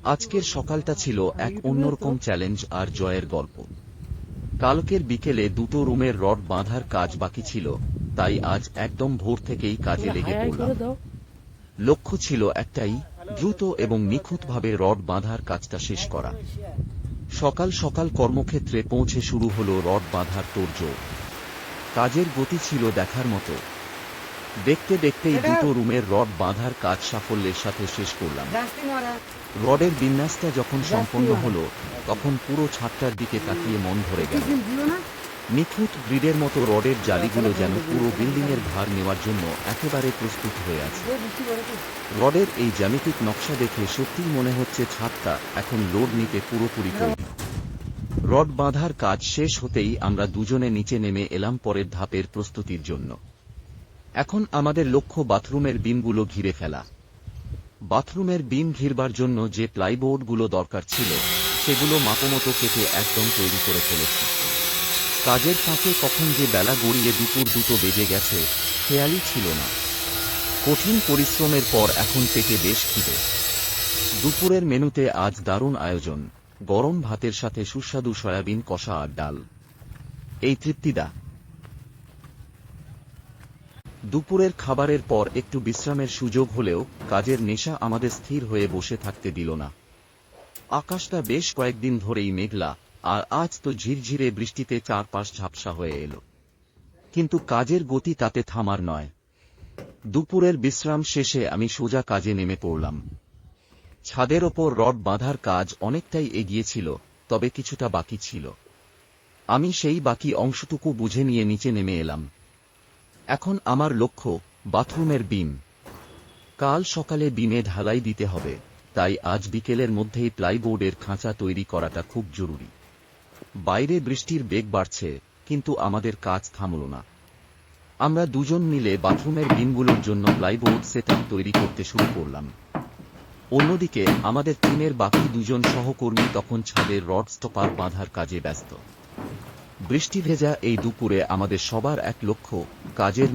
আজকের সকালটা ছিল এক অন্যরকম চ্যালেঞ্জ আর জয়ের গল্প। কালকের বিকেলে দুটো রুমের রড বাঁধার কাজ বাকি ছিল, তাই আজ একদম ভোর থেকেই কাজে লেগে পড়লাম। লক্ষ্য ছিল একটাই, দ্রুত এবং নিখুঁতভাবে রড বাঁধার কাজটা শেষ করা। সকাল সকাল কর্মক্ষেত্রে পৌঁছে শুরু হলো রড বাঁধার তোড়জোড়। কাজের গতি ছিল দেখার মতো। দেখতে দেখতেই দুটো রুমের রড বাঁধার কাজ সাফল্যের সাথে শেষ করলাম। রডের বিন্যাসটা যখন সম্পন্ন হলো, তখন পুরো ছাদটার দিকে তাকিয়ে মন ভরে গেল। নিখুঁত গ্রিডের মতো রডের জালিগুলো যেন পুরো বিল্ডিংয়ের ভার নেওয়ার জন্য একেবারে প্রস্তুত হয়ে আছে। রডের এই জ্যামিতিক নকশা দেখে সত্যিই মনে হচ্ছে ছাদটা এখন লোড নিতে পুরোপুরি তৈরি। রড বাঁধার কাজ শেষ হতেই আমরা দুজনে নিচে নেমে এলাম পরের ধাপের প্রস্তুতির জন্য। এখন আমাদের লক্ষ্য বাথরুমের বিমগুলো ঘিরে ফেলা। বাথরুমের বিম ঘিরবার জন্য যে প্লাইবোর্ডগুলো দরকার ছিল, সেগুলো মাপমতো কেটে একদম তৈরি করে ফেলেছি। কাজের ফাঁকে কখন যে বেলা গড়িয়ে দুপুর 2টো বেজে গেছে, খেয়ালই ছিল না। কঠিন পরিশ্রমের পর এখন পেটে বেশ খিদে। দুপুরের মেনুতে আজ দারুণ আয়োজন, গরম ভাতের সাথে সুস্বাদু সয়াবিন কষা আর ডাল। এই তৃপ্তিদা। দুপুরের খাবারের পর একটু বিশ্রামের সুযোগ হলেও কাজের নেশা আমাদের স্থির হয়ে বসে থাকতে দিল না। আকাশটা বেশ কয়েকদিন ধরেই মেঘলা, আর আজ তো ঝিরঝিরে বৃষ্টিতে চারপাশ ঝাপসা হয়ে এলো। কিন্তু কাজের গতি তাতে থামার নয়। দুপুরের বিশ্রাম শেষে আমি সোজা কাজে নেমে পড়লাম। ছাদের ওপর রড বাঁধার কাজ অনেকটাই এগিয়েছিল, তবে কিছুটা বাকি ছিল। আমি সেই বাকি অংশটুকু বুঝে নিয়ে নিচে নেমে এলাম। এখন আমার লক্ষ্য বাথরুমের বিম। কাল সকালে বিমে ঢালাই দিতে হবে, তাই আজ বিকেলের মধ্যেই প্লাইবোর্ডের খাঁচা তৈরি করাটা খুব জরুরি। বাইরে বৃষ্টির বেগ বাড়ছে, কিন্তু আমাদের কাজ থামল না। আমরা দুজন মিলে বাথরুমের বিমগুলোর জন্য প্লাইবোর্ড সেটআপ তৈরি করতে শুরু করলাম। অন্যদিকে আমাদের টিমের বাকি দুজন সহকর্মী তখন ছাদের রড স্টপার বাঁধার কাজে ব্যস্ত। বৃষ্টি ভেজা এই দুপুরে আমাদের সবার এক লক্ষ্য, কাজের